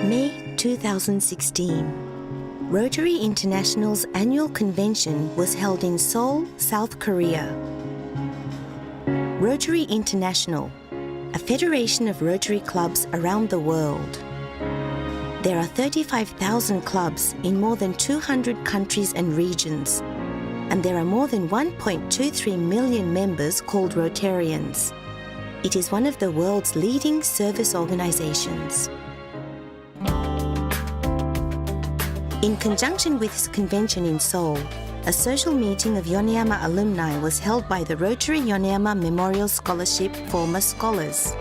May 2016. Rotary International's annual convention was held in Seoul, South Korea. Rotary International, a federation of Rotary clubs around the world. There are 35,000 clubs in more than 200 countries and regions, and there are more than 1.23 million members called Rotarians. It is one of the world's leading service organizations. In conjunction with this convention in Seoul, a social meeting of Yoneyama alumni was held by the Rotary Yoneyama Memorial Scholarship former scholars.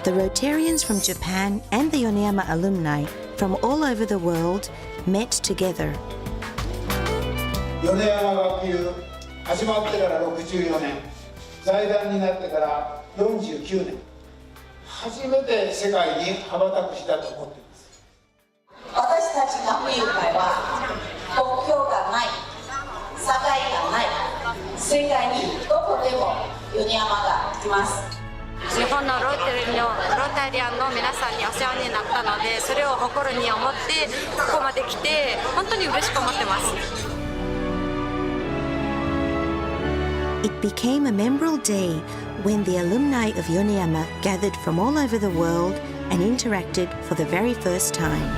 The Rotarians from Japan and the Yoneyama alumni from all over the world met together. 米山学友始まってから64年、財団になってから49年、初めて世界に羽ばたく日だと思っています。私たち学友会は国境がない、境がない、世界にどこでも米山がいます。日本のロータリアンの皆さんにお世話になったので、それを誇りに思ってここまで来て本当に嬉しく思ってます。It became a memorable day when the alumni of Yoneyama gathered from all over the world and interacted for the very first time.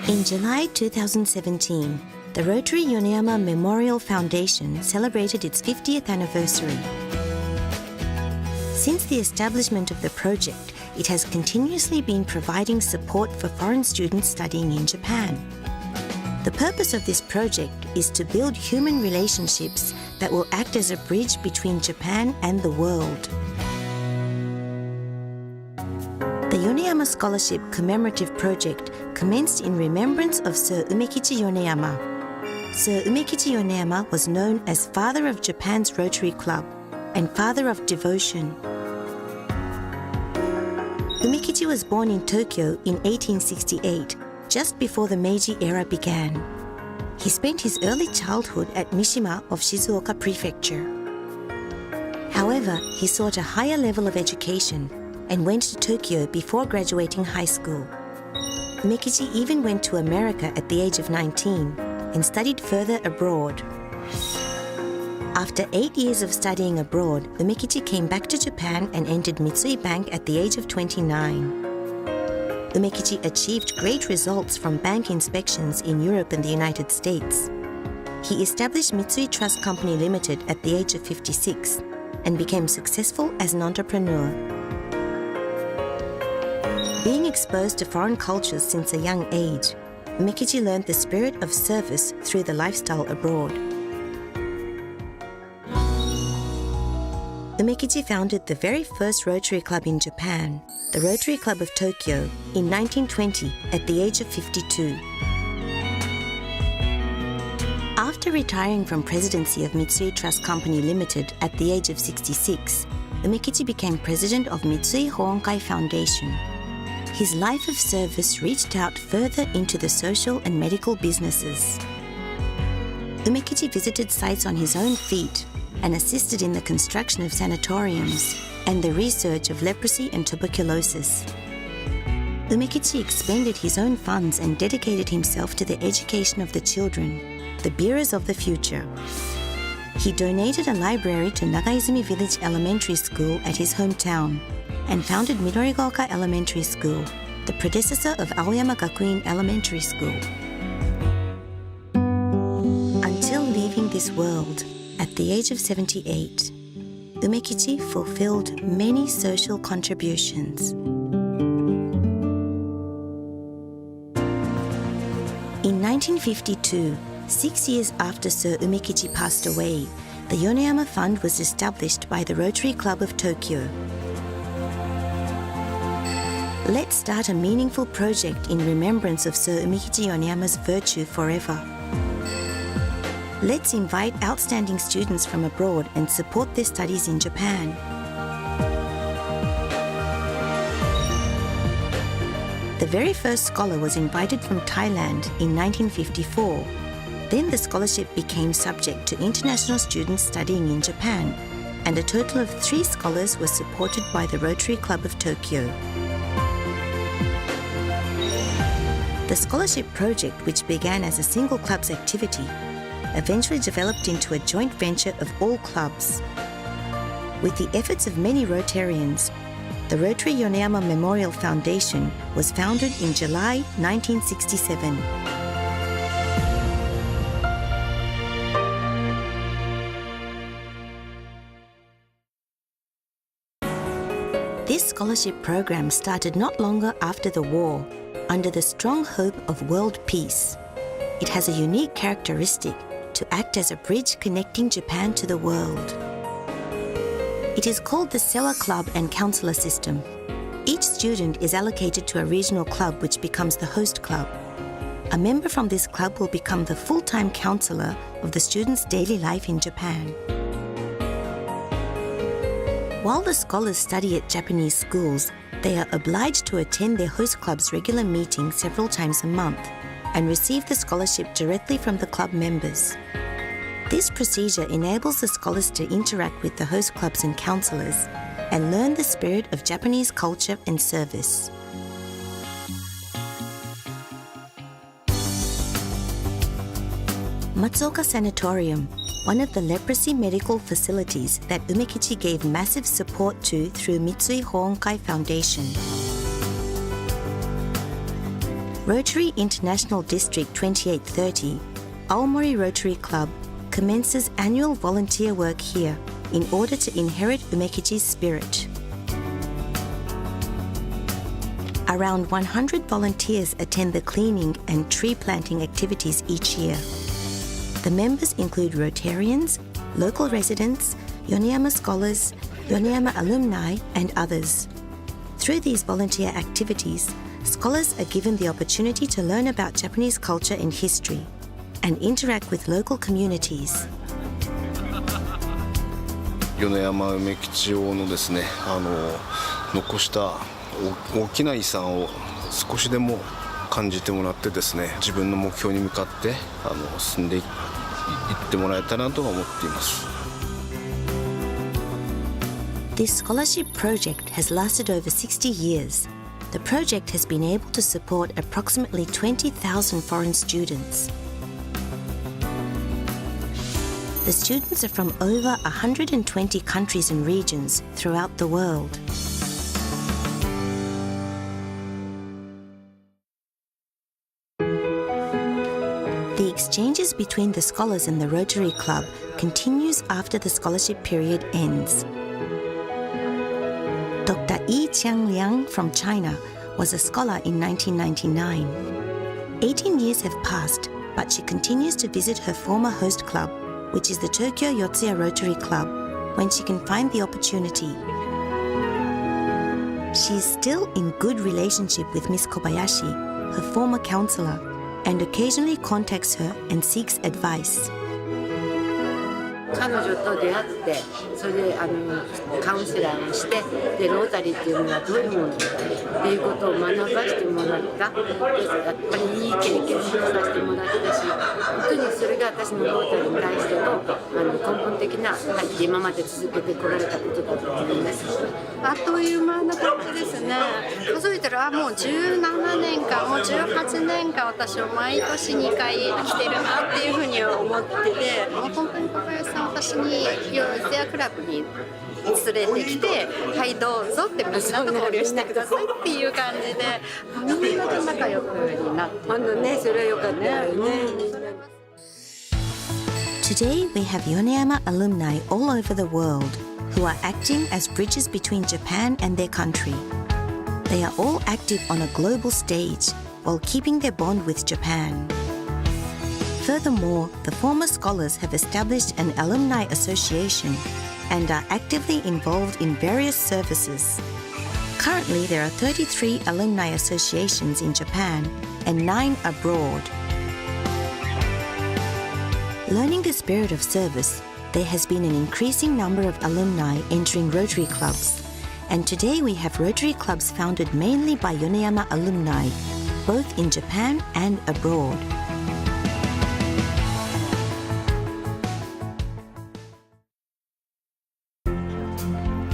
In July 2017, the Rotary Yoneyama Memorial Foundation celebrated its 50th anniversary. Since the establishment of the project, it has continuously been providing support for foreign students studying in Japan. The purpose of this project is to build human relationships that will act as a bridge between Japan and the world. The Yoneyama Scholarship Commemorative Project commenced in remembrance of Sir Umekichi Yoneyama. Sir Umekichi Yoneyama was known as Father of Japan's Rotary Club and Father of Devotion. Umekichi was born in Tokyo in 1868, just before the Meiji era began. He spent his early childhood at Mishima of Shizuoka Prefecture. However, he sought a higher level of education and went to Tokyo before graduating high school. Umekichi even went to America at the age of 19 and studied further abroad. After 8 years of studying abroad, Umekichi came back to Japan and entered Mitsui Bank at the age of 29. Umekichi achieved great results from bank inspections in Europe and the United States. He established Mitsui Trust Company Limited at the age of 56 and became successful as an entrepreneur. Being exposed to foreign cultures since a young age, Umekichi learned the spirit of service through the lifestyle abroad. Umekichi founded the very first Rotary Club in Japan, the Rotary Club of Tokyo, in 1920 at the age of 52. After retiring from presidency of Mitsui Trust Company Limited at the age of 66, Umekichi became president of Mitsui Hoonkai Foundation. His life of service reached out further into the social and medical businesses. Umekichi visited sites on his own feet and assisted in the construction of sanatoriums and the research of leprosy and tuberculosis. Umekichi expended his own funds and dedicated himself to the education of the children, the bearers of the future. He donated a library to Nagaizumi Village Elementary School at his hometown and founded Midorigaoka Elementary School, the predecessor of Aoyama Gakuin Elementary School. Until leaving this world at the age of 78, Umekichi fulfilled many social contributions. In 1952, 6 years after Sir Umekichi passed away, the Yoneyama Fund was established by the Rotary Club of Tokyo. Let's start a meaningful project in remembrance of Sir Umekichi Yoneyama's virtue forever. Let's invite outstanding students from abroad and support their studies in Japan. The very first scholar was invited from Thailand in 1954. Then the scholarship became subject to international students studying in Japan, and a total of 3 scholars were supported by the Rotary Club of Tokyo. The scholarship project, which began as a single club's activity, eventually developed into a joint venture of all clubs. With the efforts of many Rotarians, the Rotary Yoneyama Memorial Foundation was founded in July 1967. This scholarship program started not longer after the war, under the strong hope of world peace. It has a unique characteristic to act as a bridge connecting Japan to the world. It is called the Sewa Club and Counselor System. Each student is allocated to a regional club which becomes the host club. A member from this club will become the full-time counselor of the student's daily life in Japan. While the scholars study at Japanese schools, they are obliged to attend their host club's regular meetings several times a month and receive the scholarship directly from the club members. This procedure enables the scholars to interact with the host clubs and counselors and learn the spirit of Japanese culture and service. Matsuoka Sanatorium, one of the leprosy medical facilities that Umekichi gave massive support to through Mitsui Hoonkai Foundation. Rotary International District 2830, Aomori Rotary Club, commences annual volunteer work here in order to inherit Umekichi's spirit. Around 100 volunteers attend the cleaning and tree planting activities each year. The members include Rotarians, local residents, Yoneyama scholars, Yoneyama alumni, and others. Through these volunteer activities, scholars are given the opportunity to learn about Japanese culture and history and interact with local communities. 米山梅吉王のですね、残した大きな遺産を少しでも感じてもらってですね、自分の目標に向かって進んでいってもらえたらと思っています。This scholarship project has lasted over 60 years. The project has been able to support approximately 20,000 foreign students. The students are from over 120 countries and regions throughout the world. The exchanges between the scholars and the Rotary Club continues after the scholarship period ends. Dr. Yi Qiangliang from China was a scholar in 1999. 18 years have passed, but she continues to visit her former host club, which is the Tokyo Yotsuya Rotary Club, when she can find the opportunity. She is still in good relationship with Miss Kobayashi, her former counselor, and occasionally contacts her and seeks advice. 彼女と出会って、それでカウンセラーをして、でロータリーっていうのはどういうものかっていうことを学ばせてもらった。でやっぱりいい経験をさせてもらったし、本当にそれが私のロータリーに対しての根本的な今まで続けてこられたことだと思います。あっという間な感じですね。数えたらもう17年間、もう18年間私は毎年2回来てるなっていうふうに思ってて、もう本当に小林さん私にヨーゼアクラブに連れてきて、はいどうぞってみんなと交流してくださいっていう感じで、みんなと仲良くなって。本当ね、それは良かったよね。Today we have Yoneyama alumni all over the world who are acting as bridges between Japan and their country. They are all active on a global stage while keeping their bond with Japan. Furthermore, the former scholars have established an alumni association and are actively involved in various services. Currently, there are 33 alumni associations in Japan and 9 abroad. Learning the spirit of service, there has been an increasing number of alumni entering Rotary clubs, and today we have Rotary clubs founded mainly by Yoneyama alumni, both in Japan and abroad.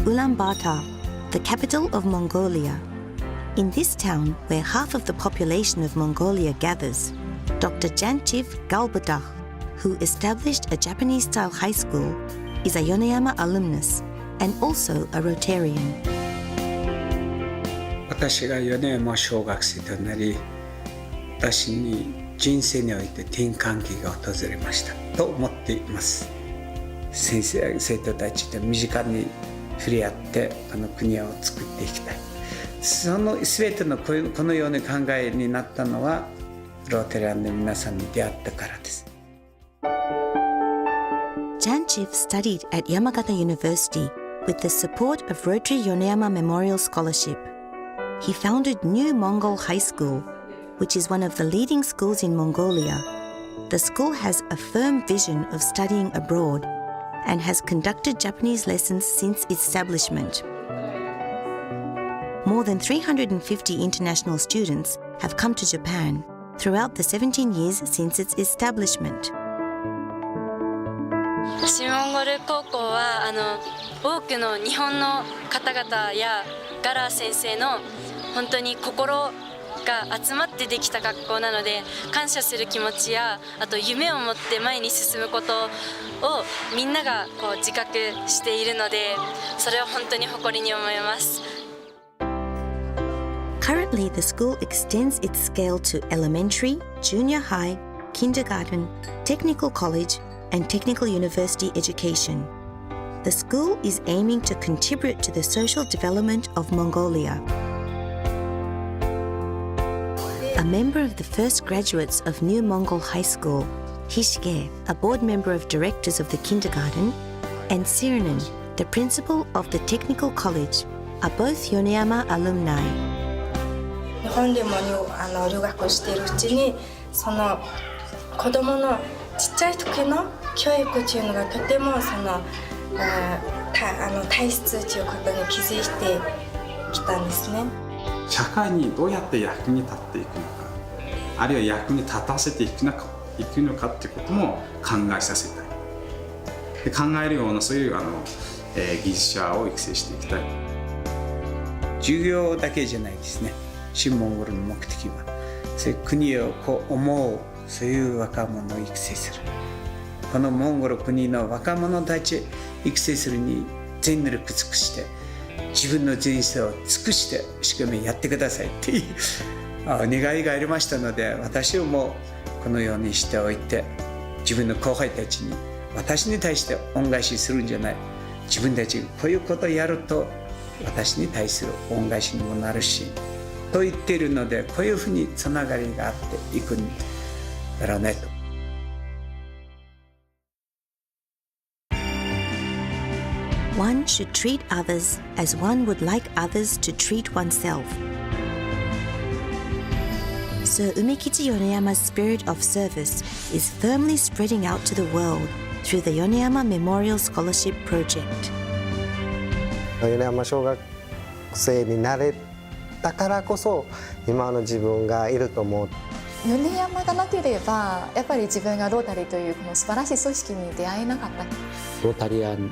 Ulaanbaatar, the capital of Mongolia. In this town, where half of the population of Mongolia gathers, Dr. Janchiv Galbadakh, who established a Japanese-style high school, is a Yoneyama alumnus and also a Rotarian. 私が米山小学生となり、私に人生において転換期が訪れましたと思っています。先生、生徒たちと身近に触れ合ってこの国を作っていきたい。その全てのこのような考えになったのはロータリアンの皆さんに出会ったからです。Janchiv studied at Yamagata University with the support of Rotary Yoneyama Memorial Scholarship. He founded New Mongol High School, which is one of the leading schools in Mongolia. The school has a firm vision of studying abroad and has conducted Japanese lessons since its establishment. More than 350 international students have come to Japan throughout the 17 years since its establishment. 新モンゴル高校は多くの日本の方々やガラー先生の本当に心が集まってできた学校なので、感謝する気持ちやあと夢を持って前に進むことをみんなが自覚しているので、それを本当に誇りに思います。Currently, the school extends its scale to elementary, junior high, kindergarten, technical college, and technical university education. The school is aiming to contribute to the social development of Mongolia. A member of the first graduates of New Mongol High School, Hishige, a board member of directors of the kindergarten, and Siranen, the principal of the technical college, are both Yoneyama alumni. 日本でも留学しているうちにその子どものちっちゃい時の教育というのがとても大切ということに気づいてきたんですね。社会にどうやって役に立っていくのか、あるいは役に立たせていくのかっていうことも考えさせたい。で考えるようなそういう技術者を育成していきたい。授業だけじゃないですね。新モンゴルの目的はそういう国を思うそういう若者を育成する。このモンゴル国の若者たち育成するに全力尽くして自分の人生を尽くして一生懸命やってくださいっていう願いがありましたので、私もこのようにしておいて自分の後輩たちに私に対して恩返しするんじゃない、自分たちがこういうことをやると私に対する恩返しにもなるしと言っているので、こういうふうにつながりがあっていくんだろうねと。One should treat others as one would like others to treat oneself. Sir Umekichi Yoneyama's spirit of service is firmly spreading out to the world through the Yoneyama Memorial Scholarship Project. 米山小学生になれたからこそ今の自分がいると思う。米山がなければやっぱり自分がロータリーというこの素晴らしい組織に出会えなかった。ロータリアン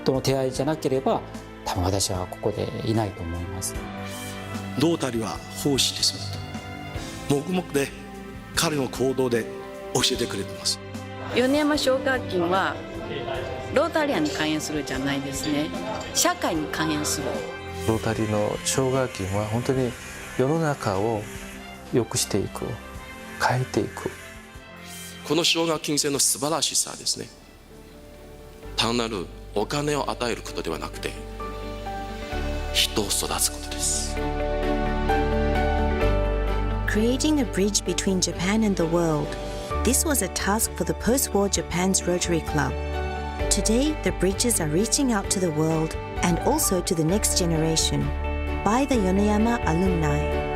との出会いじゃなければ多分私はここでいないと思います。ロータリーは奉仕です。黙々で彼の行動で教えてくれてます。米山奨学金はロータリアンに関連するじゃないですね。社会に関連する。ロータリーの奨学金は本当に世の中を良くしていく、変えていく。この奨学金制の素晴らしさですね。単なるお金を与えることではなくて、人を育つことです。Creating a bridge between Japan and the world. This was a task for the post-war Japan's Rotary Club. Today, the bridges are reaching out to the world and also to the next generation by the Yoneyama alumni.